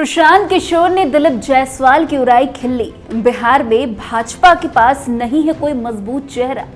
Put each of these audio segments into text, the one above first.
प्रशांत किशोर ने दिलीप जायसवाल की उड़ाई खिल्ली। बिहार में भाजपा के पास नहीं है कोई मजबूत चेहरा।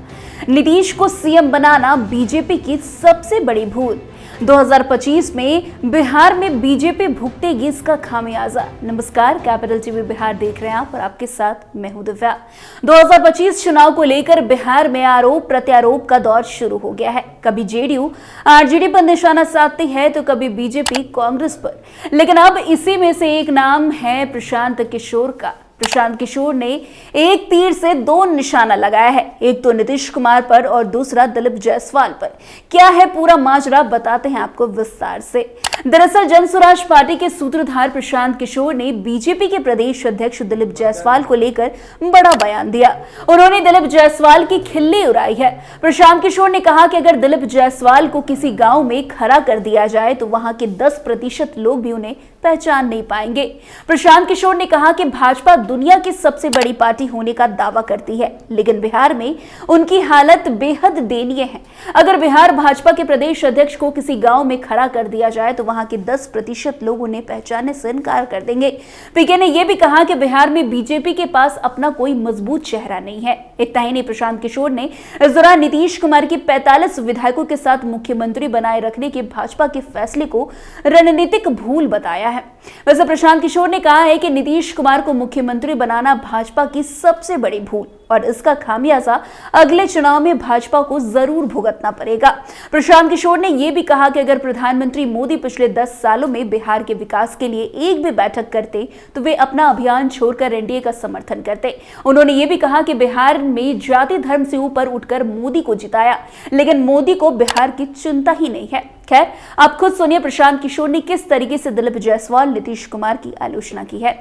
नीतीश को सीएम बनाना बीजेपी की सबसे बड़ी भूल। 2025 में बिहार में बीजेपी भुगतेगी इसका खामियाजा। नमस्कार, कैपिटल टीवी बिहार देख रहे हैं आप और आपके साथ मैं हूं दिव्या। 2025 चुनाव को लेकर बिहार में आरोप प्रत्यारोप का दौर शुरू हो गया है। कभी जेडीयू आरजेडी पर निशाना साधती है तो कभी बीजेपी कांग्रेस पर, लेकिन अब इसी में से एक नाम है प्रशांत किशोर का। प्रशांत किशोर ने एक तीर से दो निशाना लगाया है, एक तो नीतीश कुमार पर और दूसरा दिलीप जायसवाल पर। क्या है पूरा माजरा, बताते हैं आपको विस्तार से। दरअसल जनसुराज पार्टी के सूत्रधार प्रशांत किशोर ने बीजेपी के प्रदेश अध्यक्ष दिलीप जायसवाल को लेकर बड़ा बयान दिया। उन्होंने दिलीप जायसवाल की खिल्ली उड़ाई है। प्रशांत किशोर ने कहा कि अगर दिलीप जायसवाल को किसी गांव में खड़ा कर दिया जाए तो वहां के 10% लोग भी उन्हें पहचान नहीं पाएंगे। प्रशांत किशोर ने कहा कि भाजपा दुनिया की सबसे बड़ी पार्टी होने का दावा करती है, लेकिन बिहार में उनकी हालत बेहद दयनीय है। अगर बिहार भाजपा के प्रदेश अध्यक्ष को किसी गांव में खड़ा कर दिया जाए तो वहां के 10% लोग उन्हें पहचानने से इनकार कर देंगे। पीके ने यह भी कहा कि बिहार में बीजेपी के पास अपना कोई मजबूत चेहरा नहीं है। इतना ही नहीं, प्रशांत किशोर ने इस दौरान नीतीश कुमार की 45 विधायकों के साथ मुख्यमंत्री बनाए रखने के भाजपा के फैसले को रणनीतिक भूल बताया है। वैसे प्रशांत किशोर ने कहा है कि नीतीश कुमार को मुख्यमंत्री बनाना भाजपा की सबसे बड़ी भूल और इसका खामियाजा अगले चुनाव में भाजपा को जरूर भुगतना पड़ेगा। प्रशांत किशोर ने यह भी कहा कि अगर प्रधानमंत्री मोदी पिछले 10 सालों में बिहार के विकास के लिए एक भी बैठक करते तो वे अपना अभियान छोड़कर एनडीए का समर्थन करते। उन्होंने यह भी कहा कि बिहार में जाति धर्म से ऊपर उठकर मोदी को जिताया, लेकिन मोदी को बिहार की चिंता ही नहीं है। खैर, आप खुद सुनिए प्रशांत किशोर ने किस तरीके से दिलीप जायसवाल नीतीश कुमार की आलोचना की है।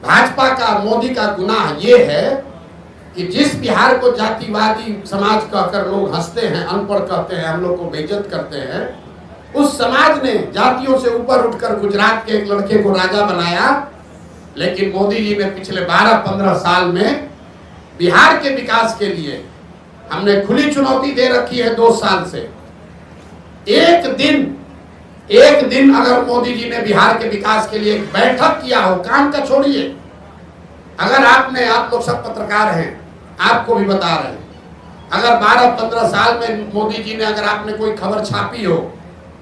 भाजपा का मोदी का गुनाह ये है कि जिस बिहार को जातिवादी समाज कहकर लोग हंसते हैं, अनपढ़ कहते हैं, हम लोग को बेइज्जत करते हैं, उस समाज ने जातियों से ऊपर उठकर गुजरात के एक लड़के को राजा बनाया। लेकिन मोदी जी ने पिछले 12-15 साल में बिहार के विकास के लिए हमने खुली चुनौती दे रखी है 2 साल से। एक दिन अगर मोदी जी ने बिहार के विकास के लिए एक बैठक किया हो, काम का छोड़िए, अगर आप लोग सब पत्रकार हैं, आपको भी बता रहे हैं, अगर 12-15 साल में मोदी जी ने अगर आपने कोई खबर छापी हो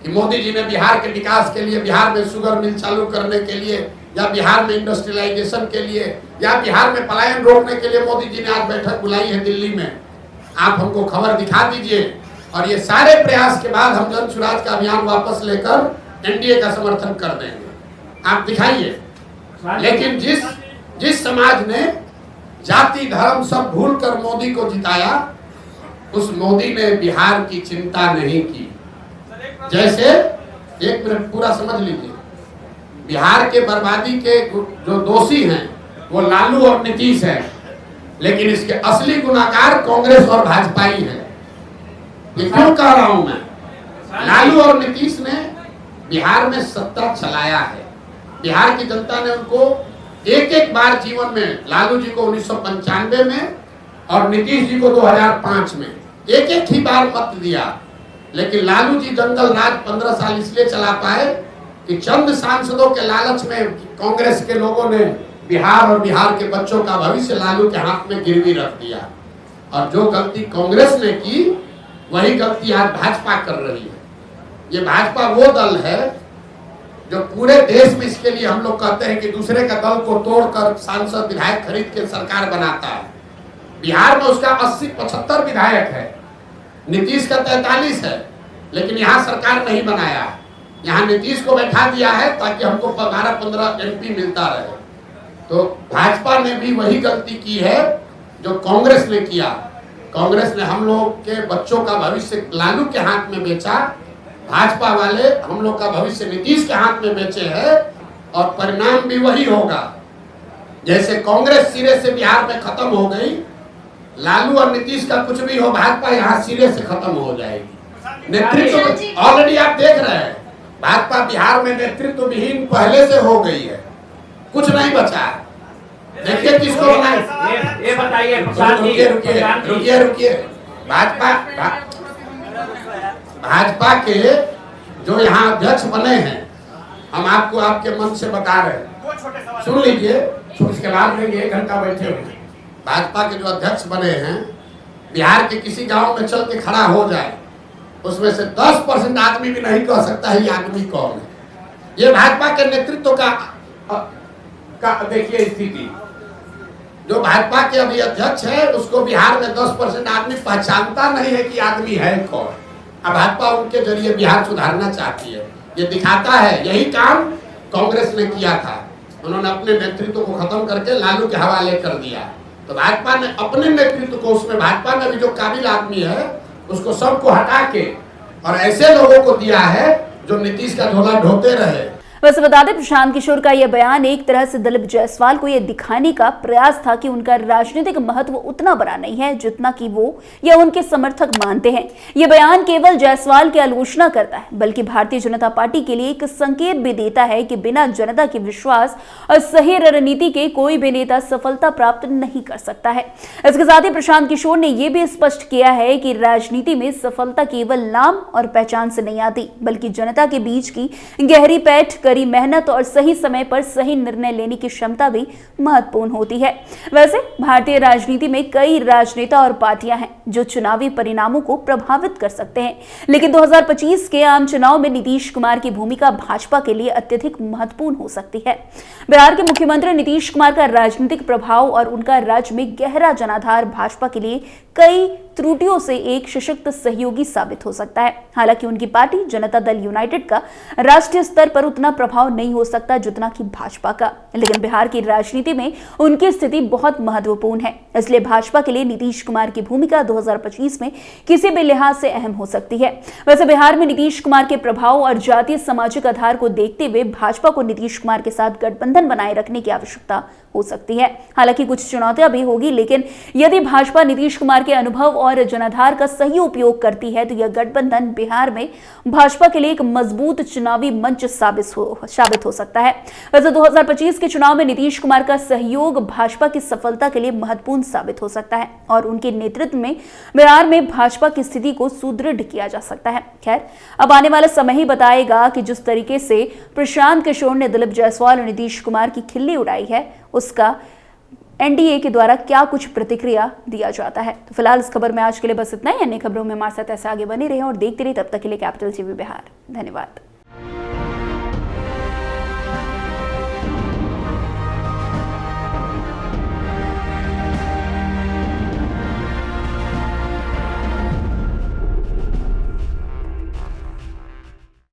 कि मोदी जी ने बिहार के विकास के लिए, बिहार में शुगर मिल चालू करने के लिए, या बिहार में इंडस्ट्रियलाइजेशन के लिए, या बिहार में पलायन रोकने के लिए मोदी जी ने आज बैठक बुलाई है दिल्ली में, आप हमको खबर दिखा दीजिए। और ये सारे प्रयास के बाद हम जनसुराज का अभियान वापस लेकर एनडीए का समर्थन कर देंगे, आप दिखाइए। लेकिन जिस समाज ने जाति धर्म सब भूलकर मोदी को जिताया, उस मोदी ने बिहार की चिंता नहीं की। जैसे, एक मिनट पूरा समझ लीजिए, बिहार के बर्बादी के जो दोषी हैं वो लालू और नीतीश हैं, लेकिन इसके असली गुनाहगार कांग्रेस और भाजपा ही हैं। ये क्यों कह रहा हूं मैं? लालू और नीतीश ने बिहार में सत्ता चलाया है। बिहार की जनता ने उनको एक बार जीवन में, लालू जी को 1995 में और नीतीश जी को 2005 में एक ही बार मत दिया। लेकिन लालू जी जंगल राज 15 साल इसलिए चला पाए कि चंद सांसदों के लालच में कांग्रेस के लोगों ने बिहार और बिहार के बच्चों का भविष्य लालू के हाथ में गिरवी रख दिया। और जो गलती कांग्रेस ने की वही गलती आज भाजपा कर रही है। ये भाजपा वो दल है जो पूरे देश में, इसके लिए हम लोग कहते हैं कि दूसरे का दल को तोड़कर सांसद विधायक खरीद के सरकार बनाता है। बिहार में उसका 80-75 विधायक है, नीतीश का 43 है, लेकिन यहाँ सरकार नहीं बनाया। यहाँ नीतीश को बैठा दिया है ताकि हमको 12-15 एमपी मिलता रहे। तो भाजपा ने भी वही गलती की है जो कांग्रेस ने किया। कांग्रेस ने हम लोग के बच्चों का भविष्य लालू के हाथ में बेचा, भाजपा वाले हम लोग का भविष्य नीतीश के हाथ में बेचे हैं, और परिणाम भी वही होगा। जैसे कांग्रेस सिरे से बिहार में खत्म हो गई, लालू और नीतीश का कुछ भी हो, भाजपा यहाँ सिरे से खत्म हो जाएगी। नेतृत्व ऑलरेडी आप देख रहे हैं, भाजपा बिहार में नेतृत्व विहीन पहले से हो गई है, कुछ नहीं बचा। देखिए किसको बनाए, ये बताइए। रुकिए, भाजपा के जो यहाँ अध्यक्ष बने हैं, हम आपको आपके मन से बता रहे हैं, सुन लीजिए, उसके बाद में 1 घंटा बैठे हुए भाजपा के जो अध्यक्ष बने हैं, बिहार के किसी गांव में चल के खड़ा हो जाए, उसमें से 10% आदमी भी नहीं कह सकता है ये आदमी कौन है। ये भाजपा के नेतृत्व का देखिए स्थिति। जो भाजपा के अभी अध्यक्ष है उसको बिहार में 10% आदमी पहचानता नहीं है कि आदमी है कौन। अब भाजपा उनके जरिए बिहार सुधारना चाहती है, ये दिखाता है। यही काम कांग्रेस ने किया था, उन्होंने अपने नेतृत्व को खत्म करके लालू के हवाले कर दिया। तो भाजपा ने अपने नेतृत्व को, उसमें भाजपा में भी जो काबिल आदमी है उसको सबको हटा के और ऐसे लोगों को दिया है जो नीतीश का झोला ढोते रहे। वैसे बता दें, प्रशांत किशोर का यह बयान एक तरह से दिलीप जायसवाल को यह दिखाने का प्रयास था कि उनका राजनीतिक महत्व उतना बड़ा नहीं है जितना कि वो या उनके समर्थक मानते हैं। यह बयान केवल जायसवाल की आलोचना करता है, बल्कि भारतीय जनता पार्टी के लिए एक संकेत भी देता है कि बिना जनता के विश्वास और सही रणनीति के कोई भी नेता सफलता प्राप्त नहीं कर सकता है। इसके साथ ही प्रशांत किशोर ने यह भी स्पष्ट किया है कि राजनीति में सफलता केवल नाम और पहचान से नहीं आती, बल्कि जनता के बीच की गहरी पैठ, कड़ी मेहनत और सही समय पर सही निर्णय लेने की क्षमता भी महत्वपूर्ण होती है। वैसे भारतीय राजनीति में कई राजनेता और पार्टियां हैं जो चुनावी परिणामों को प्रभावित कर सकते हैं, लेकिन 2025 के आम चुनाव में नीतीश कुमार की भूमिका भाजपा के लिए अत्यधिक महत्वपूर्ण हो सकती है। बिहार के मुख्यमंत्री नीतीश कुमार का राजनीतिक प्रभाव और उनका राज्य में गहरा जनाधार भाजपा के लिए कई त्रुटियों से एक सशक्त सहयोगी साबित हो सकता है। हालांकि उनकी पार्टी जनता दल यूनाइटेड का राष्ट्रीय स्तर पर उतना प्रभाव नहीं हो सकता जितना कि भाजपा का, लेकिन बिहार की राजनीति में उनकी स्थिति बहुत महत्वपूर्ण है। इसलिए भाजपा के लिए नीतीश कुमार की भूमिका 2025 में किसी भी लिहाज से अहम हो सकती है। वैसे बिहार में नीतीश कुमार के प्रभाव और जातीय सामाजिक आधार को देखते हुए भाजपा को नीतीश कुमार के साथ गठबंधन बनाए रखने की आवश्यकता हो सकती है। हालांकि कुछ चुनौतियां भी होगी, लेकिन यदि भाजपा नीतीश कुमार के अनुभव और जनाधार का सही उपयोग करती है तो यह गठबंधन बिहार में भाजपा के लिए एक मजबूत चुनावी मंच साबित हो सकता है। वैसे 2025 के चुनाव में नीतीश कुमार का सहयोग भाजपा की सफलता के लिए महत्वपूर्ण साबित हो सकता है और उनके नेतृत्व में बिहार में भाजपा की स्थिति को सुदृढ़ किया जा सकता है। खैर, अब आने वाला समय ही बताएगा कि जिस तरीके से प्रशांत किशोर ने दिलीप जायसवाल और नीतीश कुमार की खिल्ली उड़ाई है, उसका एनडीए के द्वारा क्या कुछ प्रतिक्रिया दिया जाता है। तो फिलहाल इस खबर में आज के लिए बस इतना ही। अन्य खबरों में हमारे साथ ऐसे आगे बने रहे और देखते रहे। तब तक के लिए कैपिटल टीवी बिहार। धन्यवाद।